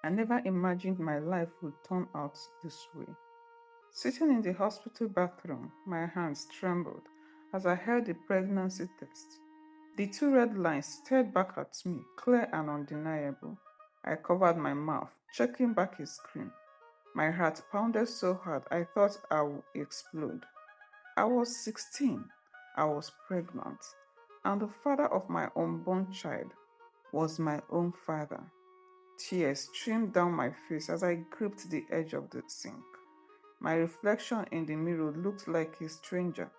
I never imagined my life would turn out this way. Sitting in the hospital bathroom, my hands trembled as I held the pregnancy test. The two red lines stared back at me, clear and undeniable. I covered my mouth, checking back his screen. My heart pounded so hard I thought I would explode. I was 16. I was pregnant. And the father of my unborn child was my own father. Tears streamed down my face as I gripped the edge of the sink. My reflection in the mirror looked like a stranger,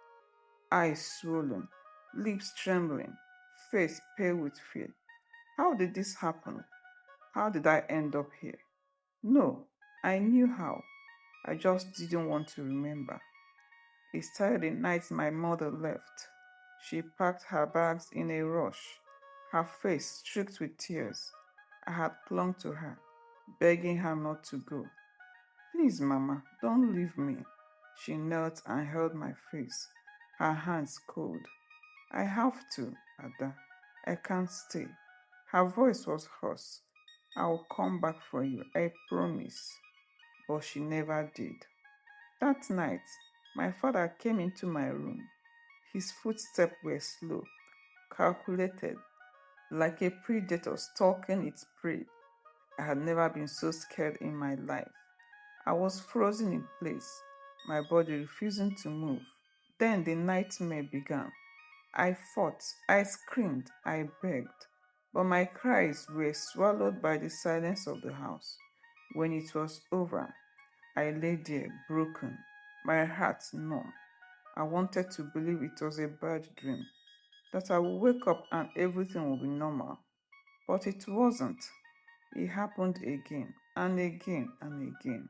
eyes swollen, lips trembling, face pale with fear. How did this happen? How did I end up here? No, I knew how. I just didn't want to remember. It started the night my mother left. She packed her bags in a rush, her face streaked with tears. I had clung to her, begging her not to go. Please, Mama, don't leave me. She knelt and held my face, her hands cold. I have to, Ada. I can't stay. Her voice was hoarse. I will come back for you, I promise. But she never did. That night, my father came into my room. His footsteps were slow, calculated, like a predator stalking its prey. I had never been so scared in my life. I was frozen in place, my body refusing to move. Then the nightmare began. I fought, I screamed, I begged, but my cries were swallowed by the silence of the house. When it was over, I lay there broken, my heart numb. I wanted to believe it was a bad dream, that I would wake up and everything would be normal. But it wasn't. It happened again and again and again.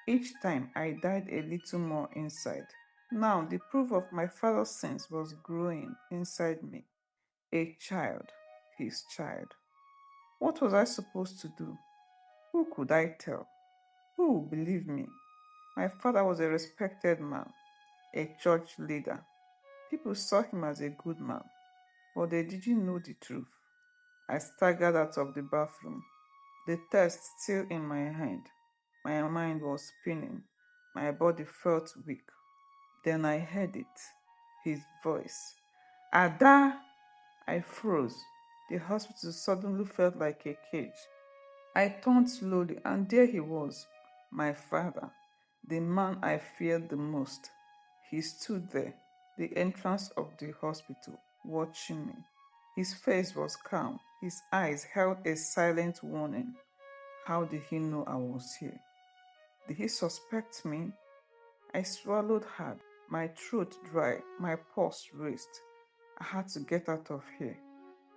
Each time I died a little more inside. Now the proof of my father's sins was growing inside me. A child, his child. What was I supposed to do? Who could I tell? Who would believe me? My father was a respected man, a church leader. People saw him as a good man, but they didn't know the truth. I staggered out of the bathroom, the test still in my hand. My mind was spinning. My body felt weak. Then I heard it, his voice. Ada! I froze. The hospital suddenly felt like a cage. I turned slowly, and there he was, my father, the man I feared the most. He stood there, the entrance of the hospital, watching me. His face was calm. His eyes held a silent warning. How did he know I was here? Did he suspect me? I swallowed hard, my throat dry, my pulse raced. I had to get out of here.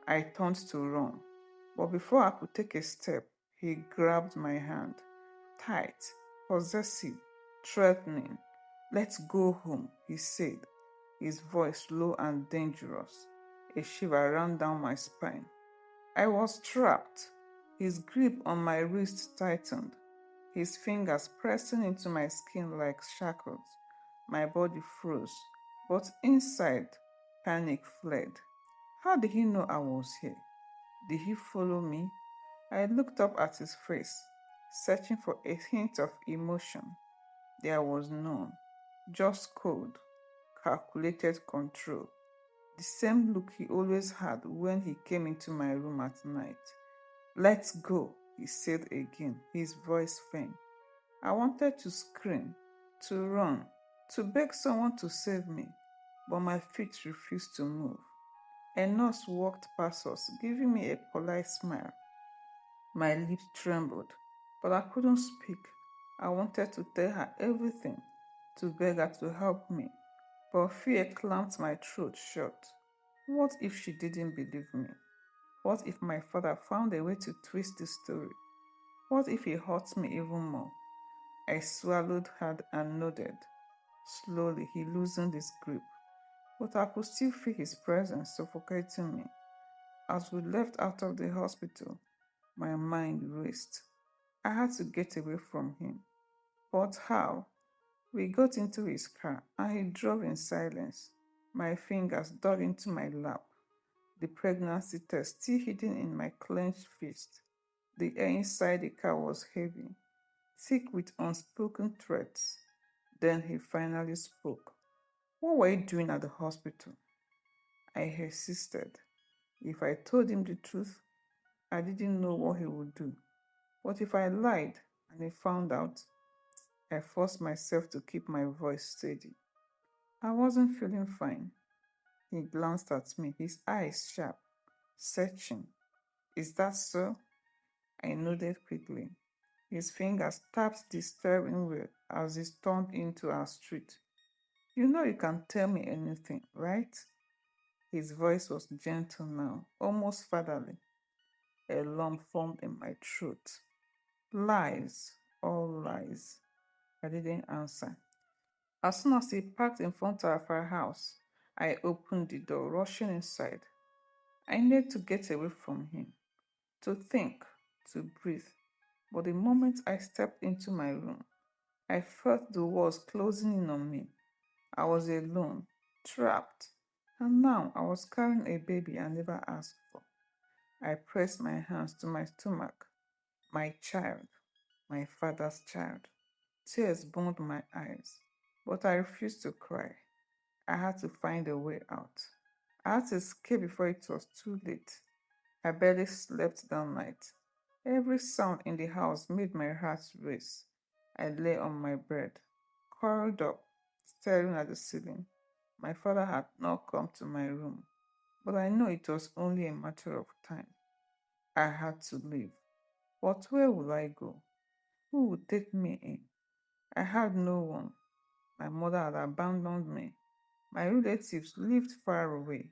I turned to run, but before I could take a step, he grabbed my hand, tight, possessive, threatening. Let's go home, he said, his voice low and dangerous. A shiver ran down my spine. I was trapped. His grip on my wrist tightened, his fingers pressing into my skin like shackles. My body froze, but inside, panic fled. How did he know I was here? Did he follow me? I looked up at his face, searching for a hint of emotion. There was none, just cold, calculated control. The same look he always had when he came into my room at night. Let's go, he said again, his voice faint. I wanted to scream, to run, to beg someone to save me, but my feet refused to move. A nurse walked past us, giving me a polite smile. My lips trembled, but I couldn't speak. I wanted to tell her everything, to beg her to help me, but fear clamped my throat shut. What if she didn't believe me? What if my father found a way to twist the story? What if he hurt me even more? I swallowed hard and nodded. Slowly, he loosened his grip, but I could still feel his presence suffocating me. As we left out of the hospital, my mind raced. I had to get away from him. But how? We got into his car and he drove in silence. My fingers dug into my lap, the pregnancy test still hidden in my clenched fist. The air inside the car was heavy, thick with unspoken threats. Then he finally spoke. What were you doing at the hospital? I persisted. If I told him the truth, I didn't know what he would do. But if I lied and he found out, I forced myself to keep my voice steady. I wasn't feeling fine. He glanced at me, his eyes sharp, searching. Is that so? I nodded quickly. His fingers tapped the steering wheel as he turned into our street. You know you can tell me anything, right? His voice was gentle now, almost fatherly. A lump formed in my throat. Lies, all lies. I didn't answer. As soon as he parked in front of our house, I opened the door, rushing inside. I needed to get away from him, to think, to breathe. But the moment I stepped into my room, I felt the walls closing in on me. I was alone, trapped, and now I was carrying a baby I never asked for. I pressed my hands to my stomach. My child, my father's child. Tears burned my eyes, but I refused to cry. I had to find a way out. I had to escape before it was too late. I barely slept that night. Every sound in the house made my heart race. I lay on my bed, curled up, staring at the ceiling. My father had not come to my room, but I know it was only a matter of time. I had to leave. But where would I go? Who would take me in? I had no one. My mother had abandoned me. My relatives lived far away,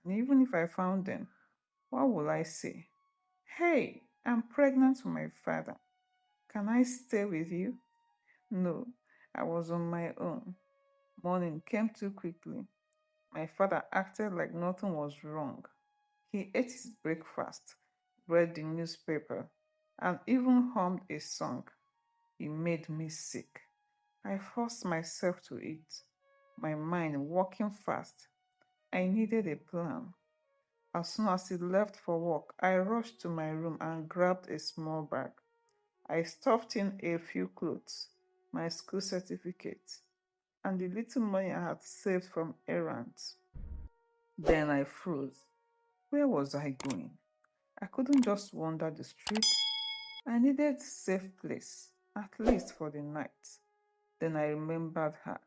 and even if I found them, what would I say? Hey, I'm pregnant for my father. Can I stay with you? No, I was on my own. Morning came too quickly. My father acted like nothing was wrong. He ate his breakfast, read the newspaper, and even hummed a song. He made me sick. I forced myself to eat, my mind working fast. I needed a plan. As soon as he left for work, I rushed to my room and grabbed a small bag. I stuffed in a few clothes, my school certificate, and the little money I had saved from errands. Then I froze. Where was I going? I couldn't just wander the street. I needed a safe place, at least for the night. Then I remembered her.